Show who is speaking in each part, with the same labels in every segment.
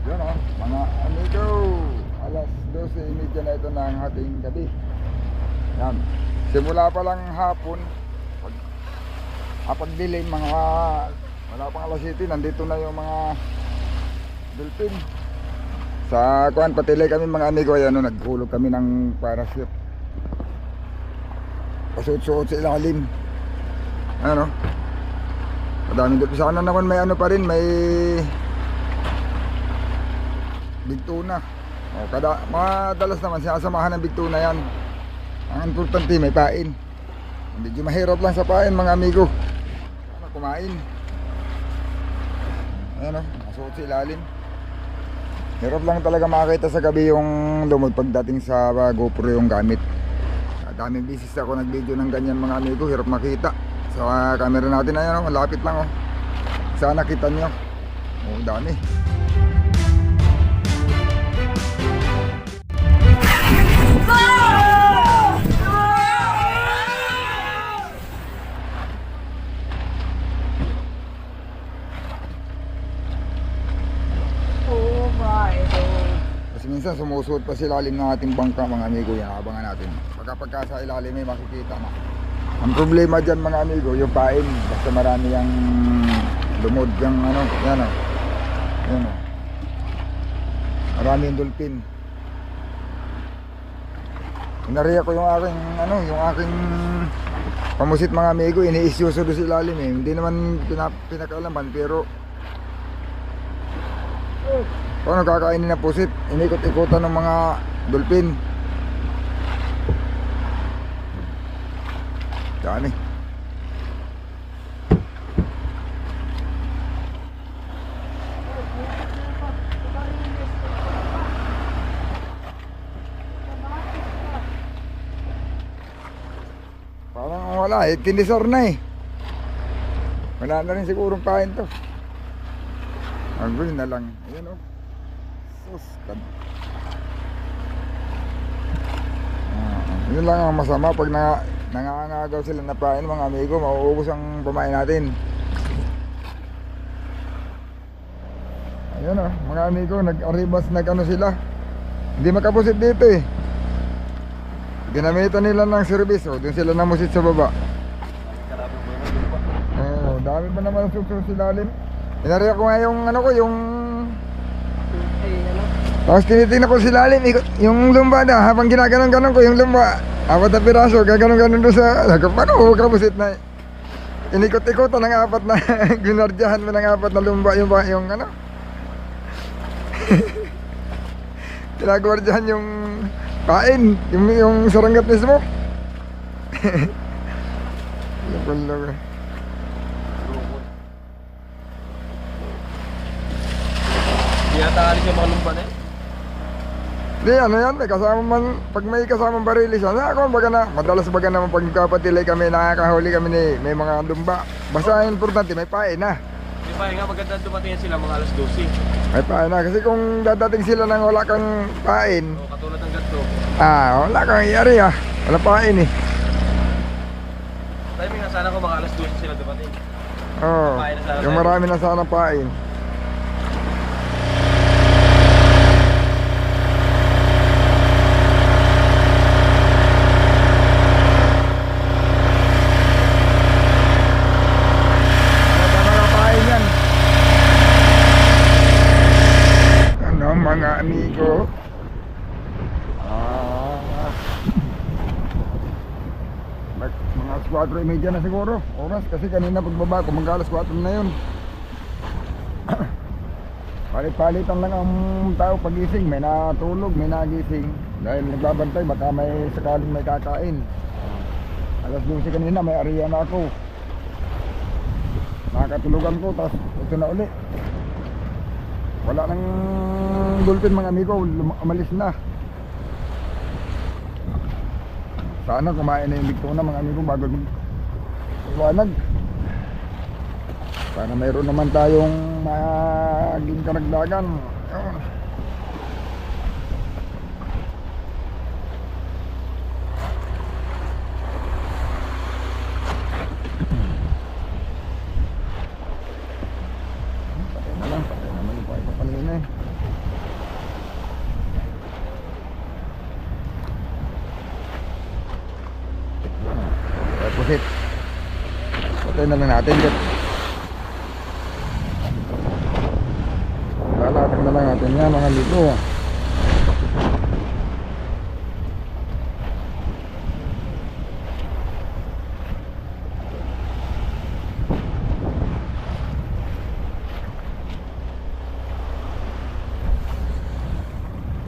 Speaker 1: Yun o, mga amigo, alas 12:30 na ito ng hating gabi. Yan, simula pa lang hapon, pagdilim mga wala pang alas 7, nandito na yung mga dolphin. Sa kuan patilay kami mga amigo, ayan o, nagkulog kami ng parachute. Pasuot-suot sa ilalim. Ano? Madaming dolphin. Sana naman may ano pa rin, may big tuna. O, madalas naman sinasamahan ng big tuna yan. Ang importante may pain. Medyo mahirap lang sa pain mga amigo. Ano, kumain. Ayan o, nasuot sa ilalim. Hirap lang talaga makakita sa gabi yung lumod pagdating sa GoPro yung gamit. Daming bisis ako nag-video ng ganyan mga amigo, hirap makita. Sa camera natin ayan o, malapit lang o. Sana kita nyo. O, dami. Minsan sumusuot pa sa ilalim ng ating bangka mga amigo, yan abangan natin. Pagka sa ilalim may makikita na. Ang problema dyan mga amigo, yung pain, basta marami yung lumod yung ano, yan o. Yan o. Marami yung dolphin. Inariya ko yung aking ano, yung aking pamusit mga amigo, iniisyuso doon sa ilalim eh. Hindi naman pinakalaman pero paano kakainin na pusit? Inikot-ikutan ng mga dolphin. Dami. Parang wala eh, tinisar na eh. Wala na rin sigurong pain to. Ang gulo na lang. Ayan o. Yun lang ang masama pag nangangagaw sila na pain mga amigo, mauubos ang pamain natin. Ayun o mga amigo, nag-arribas nag-ano sila, hindi makapusit dito eh. Ginamitan nila ng service o, dun sila namusit sa baba. Dami pa naman susunod sa lalim. Inariya ko nga yung ano ko, yung tapos tinitingnan ko si lalim, yung lumba na, habang ginaganon-ganon ko yung lumba, 4 na piraso, gaganon-ganon doon sa, paano kapusit na, inikot-ikotan ng 4 na, ginardyahan mo ng 4 na lumba, yung ano, pinagwardyahan yung pain, yung saranggat mismo. Loko-loko.
Speaker 2: Hindi yata alis yung mga lumba na eh.
Speaker 1: Di ano yan, may kasama man, pag may kasamang barilis yan, ako baga na, madalas baga naman pag kapatilay kami, nakakahuli kami ni, may mga lumba. Basta ang importante, may pain na.
Speaker 2: May pain nga, maganda dumating sila mga alas 12.
Speaker 1: May pain na, kasi kung dadating sila nang wala kang pain,
Speaker 2: O, katulad ng ganito.
Speaker 1: wala kang iyari wala pain eh.
Speaker 2: Timing nga sana kung mga alas 12 sila dumating.
Speaker 1: Oo, yung marami na sana pain. Mga amigo, mga 4:30 na siguro oras, kasi kanina pagbaba ko mag alas 4 na yun. Palit-palitan lang ang tao pagising, may natulog, may nagising dahil nagbabantay baka may sakaling may kakain. Alas 12 kanina may area na ako, nakatulugan ko, tapos ito na uli. Wala nang dolphin mga amigo, umalis na. Sana kumain na yung big tuna mga amigo bago magwanag. Para mayroon naman tayong maging karagdagan. Patay na lang, patay naman yung buhay ko kanina eh. Lalatin na lang natin. Lalatin na lang natin yan mga lito.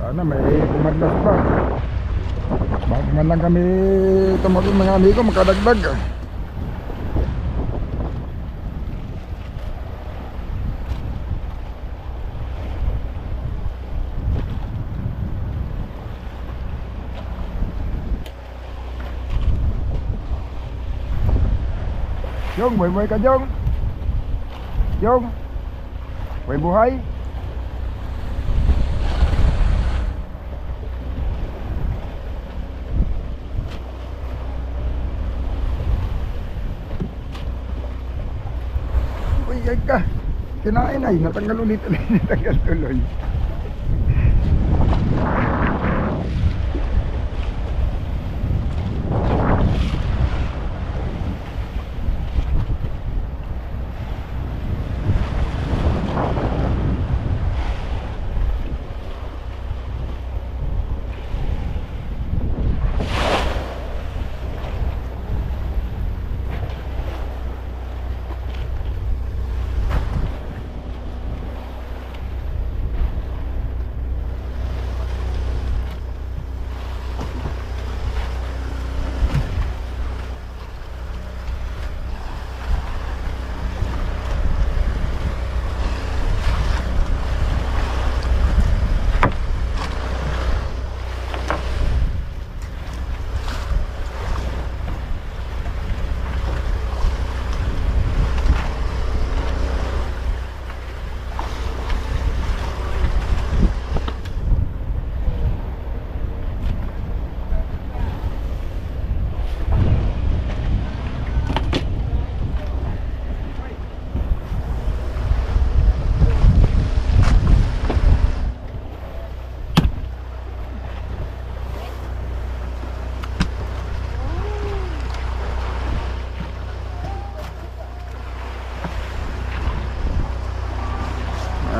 Speaker 1: Sana may kumadlas pa. Bago man lang kami tumagod mga amigo makadagdag. Jong, buhay-buhay ka Jong. Jong, buhay-buhay. Uy, ka. Kinain ay, natanggal ulit. Natanggal tuloy.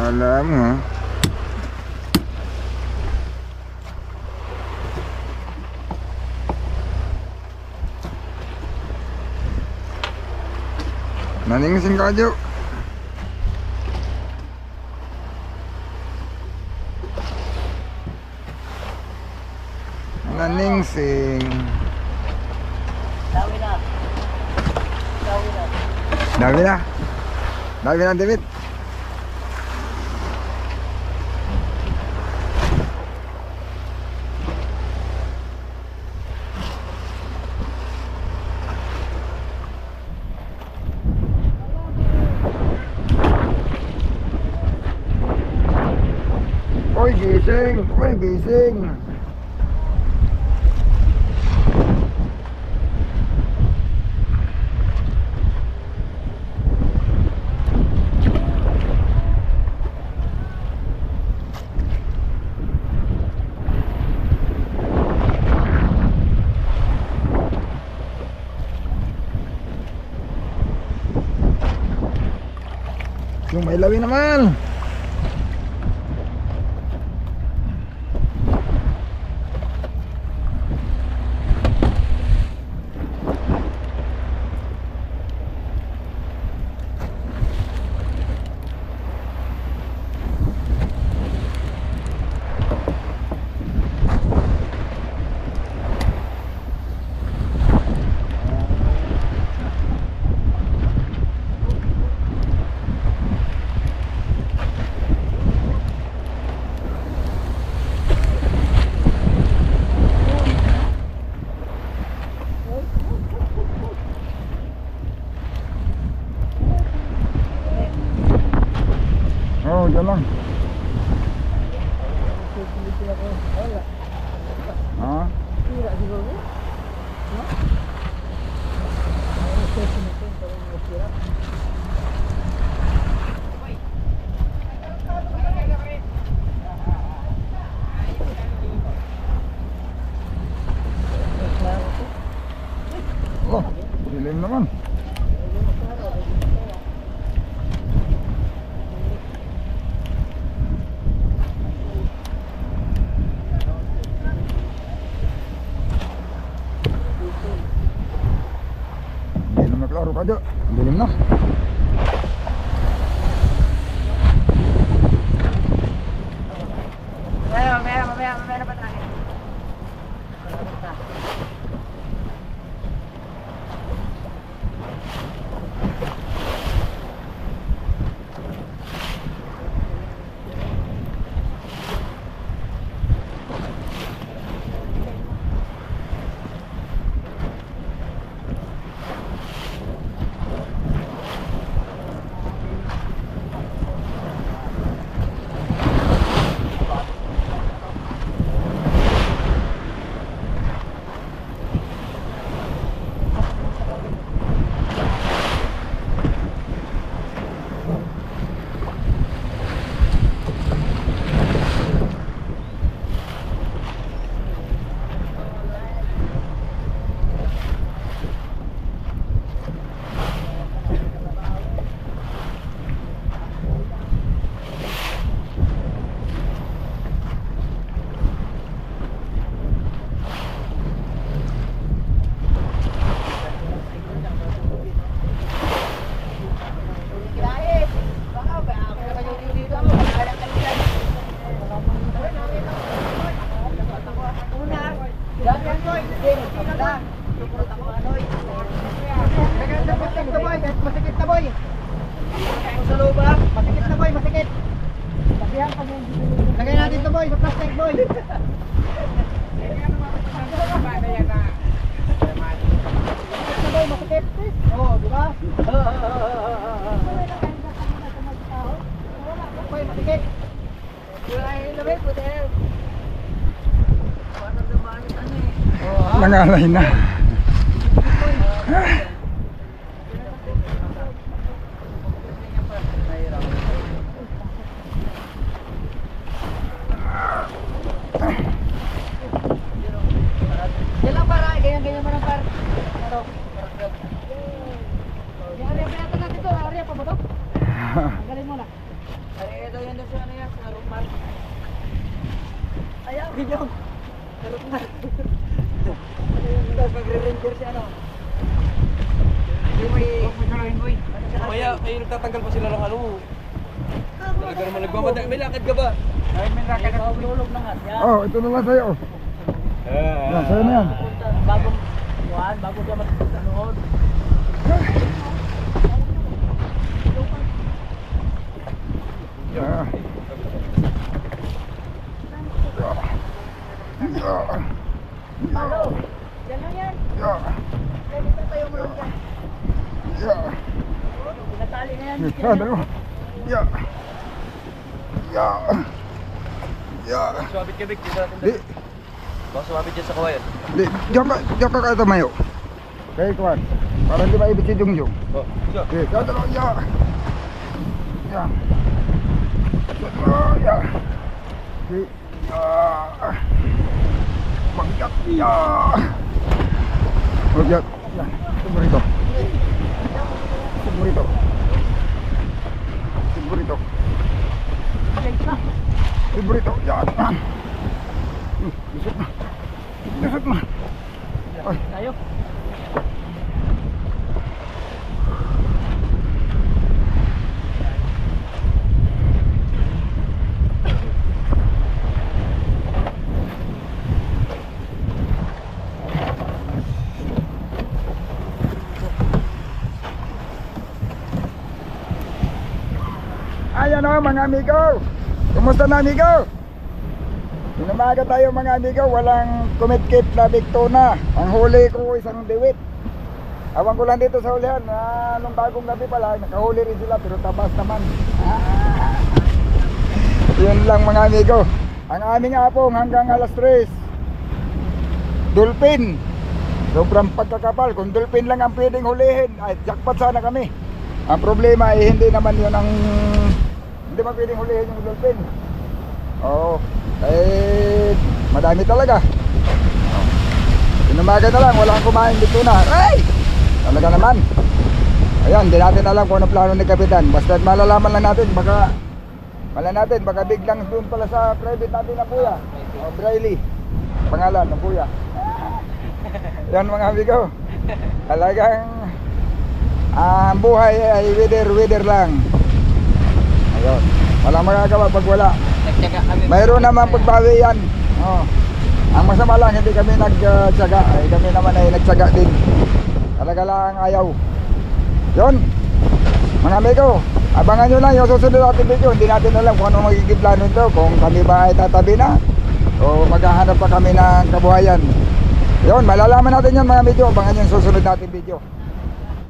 Speaker 1: Alam mo. Naningsing ka Jo. Naningsing.
Speaker 3: Dami na. Dami na.
Speaker 1: Dami na. Dami na David. Ôi gising, ôi gising. Yung may lawi naman. Oh, dyan lang. Ha?
Speaker 3: Tira siguro. No?
Speaker 1: Oh, dilim naman. Roger. Ang dilim na.
Speaker 3: Mamaya na pa tayo. Masikit na boy. Sa loob ba? Masikit na boy, masikit. Lagay natin to boy, sa plastic boy. Masikit. Oo, di ba? Boy, masikit.
Speaker 1: Nangalay na.
Speaker 3: Yan lang para, ganyan mo lang para. Ano? Yan, pinatan natin to. Arya pa ba to? Tanggalin mo na. Ito yan doon sa ano yan, sa Rukmar. Ayaw, video. Sa Rukmar. Tapos magre-ranger si ano. Hindi mo i...
Speaker 2: Mamaya, kayo nagtatanggal pa sila ng ano. Talaga naman nagmamadali. May lakad ka ba?
Speaker 3: Ay, may lakad na ululog na nga. Yan.
Speaker 1: Oh, ito na lang sa'yo. Yan, sa'yo na yan.
Speaker 3: Bagong buwan, bago siya mag-anood.
Speaker 1: Yeah.
Speaker 3: Hello. Yan lang yan.
Speaker 1: Yeah.
Speaker 3: Dito tayo mo lang yan.
Speaker 1: Yeah.
Speaker 3: Pinatali na yan.
Speaker 1: Yeah, dalawa. Yeah. Yeah. Yeah.
Speaker 2: Sumabit ka, Vic. Dito natin.
Speaker 1: Di,
Speaker 2: Baka sumabit dyan sa kawayan.
Speaker 1: di, diyan ka kahit tumayo. Kaya kuwan. Para hindi maibit si Jungjung.
Speaker 2: Oh, siya.
Speaker 1: Okay, kaya dalawa. Yeah. Yeah. Kaya dalawa. Yeah. Okay. Yeah. Magyat. Yeah. Magyat. Yan. Tunggu rito. Tunggu rito. Tunggu rito. Tunggu rito. Yan. Lusot na. Lusot na. Ay.
Speaker 3: Tayo.
Speaker 1: Ayan o mga amigo. Kumusta na amigo? Inumaga tayo mga amigo. Walang kumitkip na big tuna. Ang huli ko isang diwit. Awan ko lang dito sa hulihan na nung bagong gabi pala nakahuli rin sila pero tabas naman. Yun lang mga amigo. Ang aming apong hanggang alas 3 dolphin. Sobrang pagkakapal. Kung dolphin lang ang pwedeng hulihin ay jackpot sana kami. Ang problema ay hindi naman yun ang hindi ba pwedeng hulihin yung dolphin. Oo. Eh madami talaga. Inumaga na lang, wala kang kumain dito na. Ay! Talaga naman. Ayan, hindi natin alam kung ano plano ni Kapitan. Basta malalaman lang natin, baka baka biglang doon pala sa private natin na kuya. O, Briley. Pangalan ng kuya. Yan mga amigo. Talagang Ang buhay ay wither lang. Ayun. Walang magagawa pag wala.
Speaker 3: Nagtyaga kami.
Speaker 1: Mayroon naman pagbawi yan. Oh. Ang masama lang, hindi kami nagtyaga. Ay, kami naman ay nagtyaga din. Talaga lang ayaw. Yun. Mga amigo, abangan nyo lang yung susunod natin video. Hindi natin alam kung ano magiging plano nito. Kung kami ba ay tatabi na o maghahanap pa kami ng kabuhayan. Yun, malalaman natin yan mga video. Abangan nyo yung susunod natin video.